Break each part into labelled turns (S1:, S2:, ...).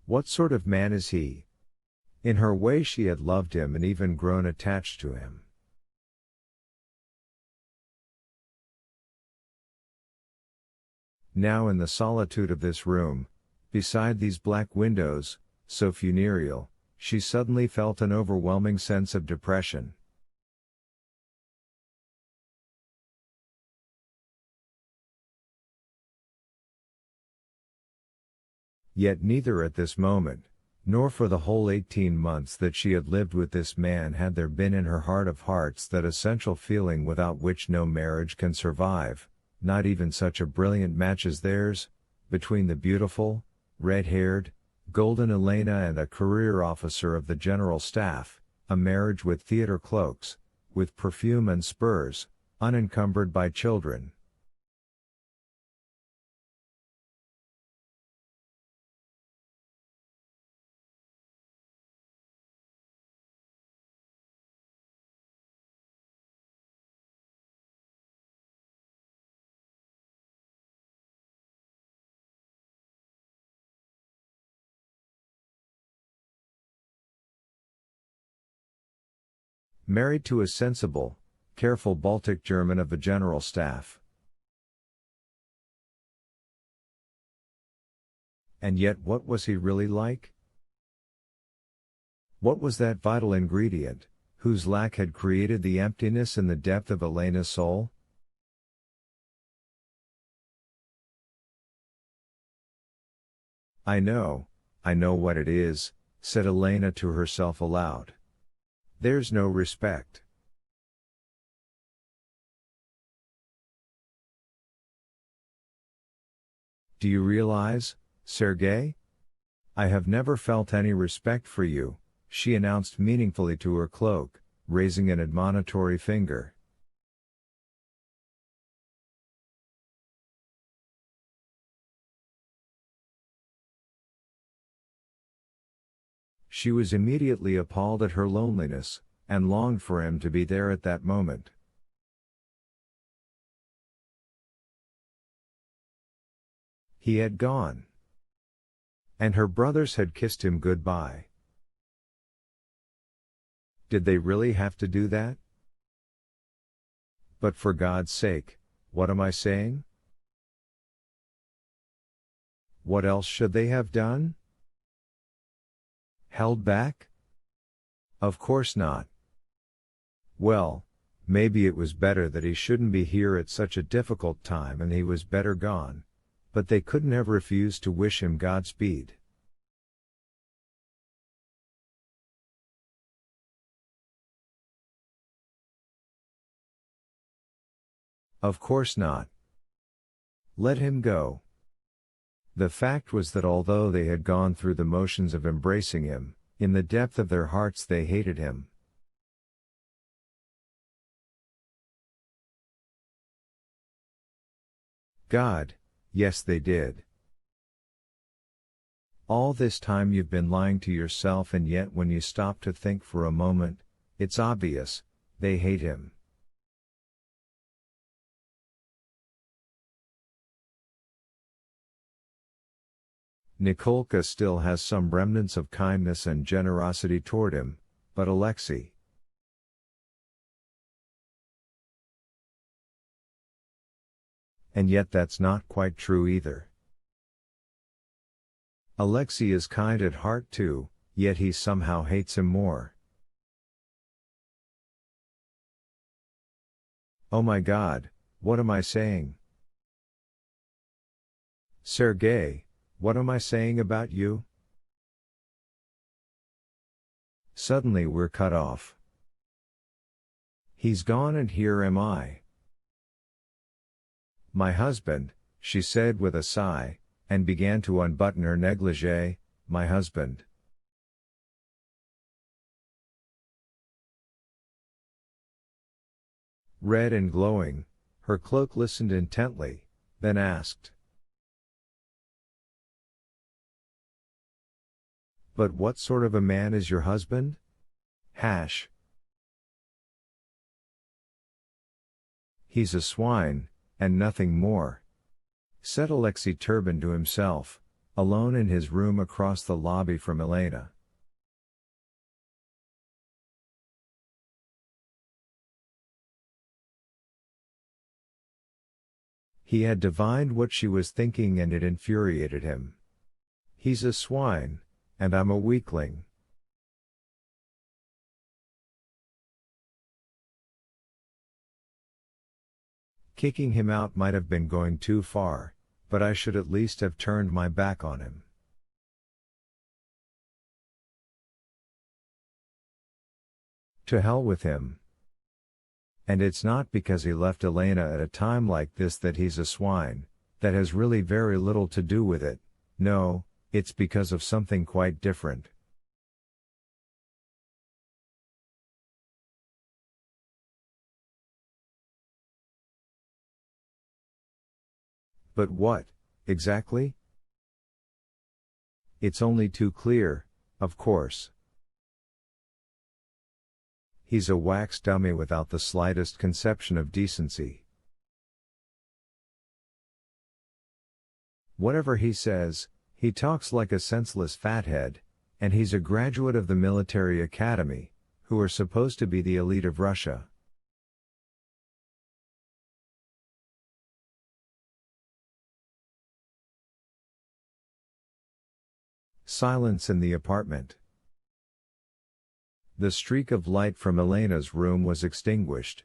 S1: What sort of man is he? In her way she had loved him and even grown attached to him. Now in the solitude of this room, beside these black windows, so funereal, she suddenly felt an overwhelming sense of depression. Yet neither at this moment, nor for the whole 18 months that she had lived with this man had there been in her heart of hearts that essential feeling without which no marriage can survive, not even such a brilliant match as theirs, between the beautiful, red-haired, golden Elena and a career officer of the General Staff, a marriage with theater cloaks, with perfume and spurs, unencumbered by children. Married to a sensible, careful Baltic German of the General Staff. And yet what was he really like? What was that vital ingredient, whose lack had created the emptiness in the depth of Elena's soul? I know what it is, said Elena to herself aloud. There's no respect. Do you realize, Sergei? I have never felt any respect for you, she announced meaningfully to her cloak, raising an admonitory finger. She was immediately appalled at her loneliness, and longed for him to be there at that moment. He had gone. And her brothers had kissed him goodbye. Did they really have to do that? But for God's sake, what am I saying? What else should they have done? Held back? Of course not. Well, maybe it was better that he shouldn't be here at such a difficult time and he was better gone, but they couldn't have refused to wish him Godspeed. Of course not. Let him go. The fact was that although they had gone through the motions of embracing him, in the depth of their hearts they hated him. God, yes they did. All this time you've been lying to yourself, and yet when you stop to think for a moment, it's obvious, they hate him. Nikolka still has some remnants of kindness and generosity toward him, but Alexei. And yet that's not quite true either. Alexei is kind at heart too, yet he somehow hates him more. Oh my God, what am I saying? Sergei, what am I saying about you? Suddenly we're cut off. He's gone and here am I. My husband, she said with a sigh, and began to unbutton her negligee, my husband. Red and glowing, her cloak listened intently, then asked. But what sort of a man is your husband? Hash. He's a swine, and nothing more, said Alexei Turbin to himself, alone in his room across the lobby from Elena. He had divined what she was thinking and it infuriated him. He's a swine, and I'm a weakling. Kicking him out might have been going too far, but I should at least have turned my back on him. To hell with him. And it's not because he left Elena at a time like this that he's a swine, that has really very little to do with it, no, it's because of something quite different. But what, exactly? It's only too clear, of course. He's a wax dummy without the slightest conception of decency. Whatever he says, he talks like a senseless fathead, and he's a graduate of the military academy, who are supposed to be the elite of Russia. Silence in the apartment. The streak of light from Elena's room was extinguished.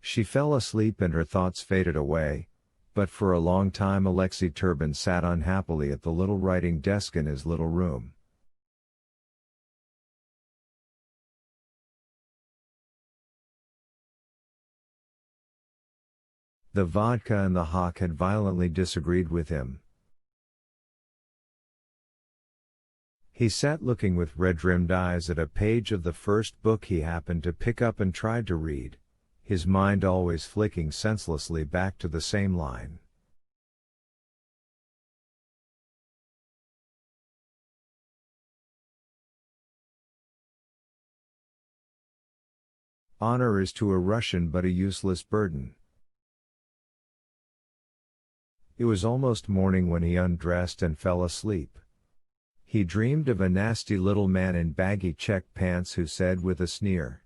S1: She fell asleep and her thoughts faded away, but for a long time Alexei Turbin sat unhappily at the little writing desk in his little room. The vodka and the hock had violently disagreed with him. He sat looking with red-rimmed eyes at a page of the first book he happened to pick up and tried to read, his mind always flicking senselessly back to the same line. Honor is to a Russian but a useless burden. It was almost morning when he undressed and fell asleep. He dreamed of a nasty little man in baggy check pants who said with a sneer,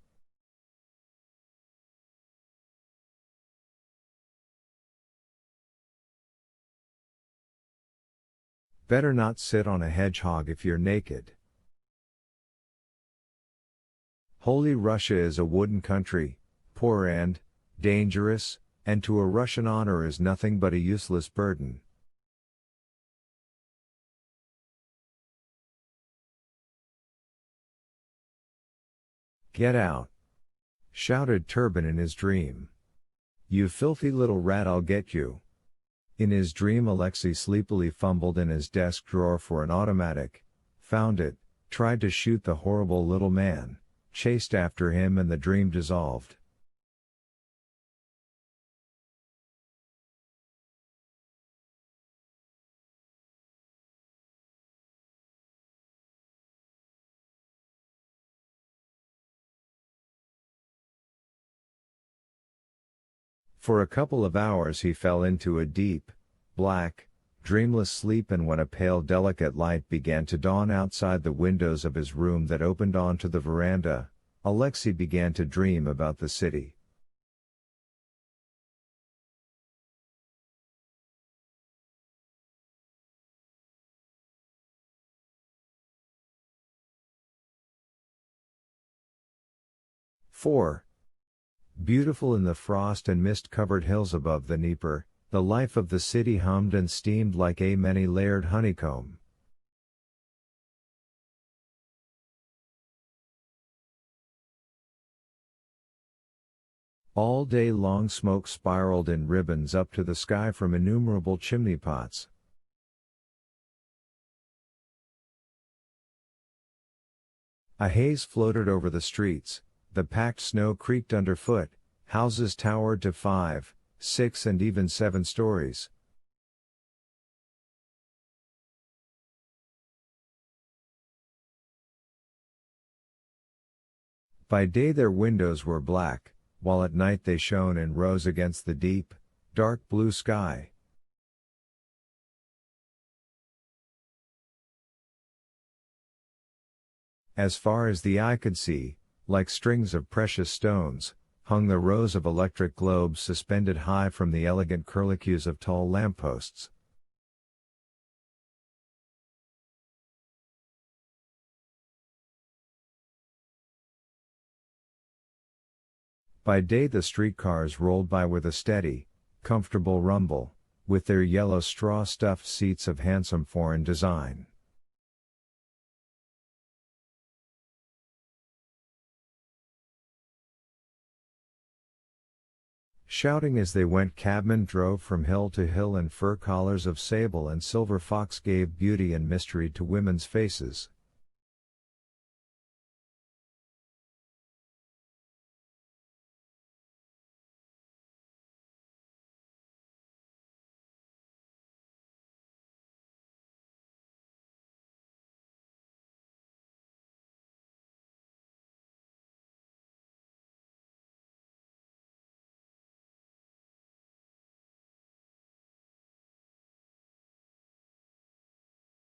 S1: "Better not sit on a hedgehog if you're naked." Holy Russia is a wooden country, poor and dangerous, and to a Russian honor is nothing but a useless burden. "Get out!" shouted Turbin in his dream. "You filthy little rat, I'll get you." In his dream Alexei sleepily fumbled in his desk drawer for an automatic, found it, tried to shoot the horrible little man, chased after him and the dream dissolved. For a couple of hours he fell into a deep, black, dreamless sleep, and when a pale delicate light began to dawn outside the windows of his room that opened onto the veranda, Alexei began to dream about the city. Four. Beautiful in the frost and mist-covered hills above the Dnieper, the life of the city hummed and steamed like a many-layered honeycomb. All day long smoke spiraled in ribbons up to the sky from innumerable chimney pots. A haze floated over the streets, the packed snow creaked underfoot, houses towered to 5, 6 and even 7 stories. By day their windows were black, while at night they shone and rose against the deep, dark blue sky. As far as the eye could see, like strings of precious stones, hung the rows of electric globes suspended high from the elegant curlicues of tall lampposts. By day the streetcars rolled by with a steady, comfortable rumble, with their yellow straw-stuffed seats of handsome foreign design. Shouting as they went, cabmen drove from hill to hill, and fur collars of sable and silver fox gave beauty and mystery to women's faces,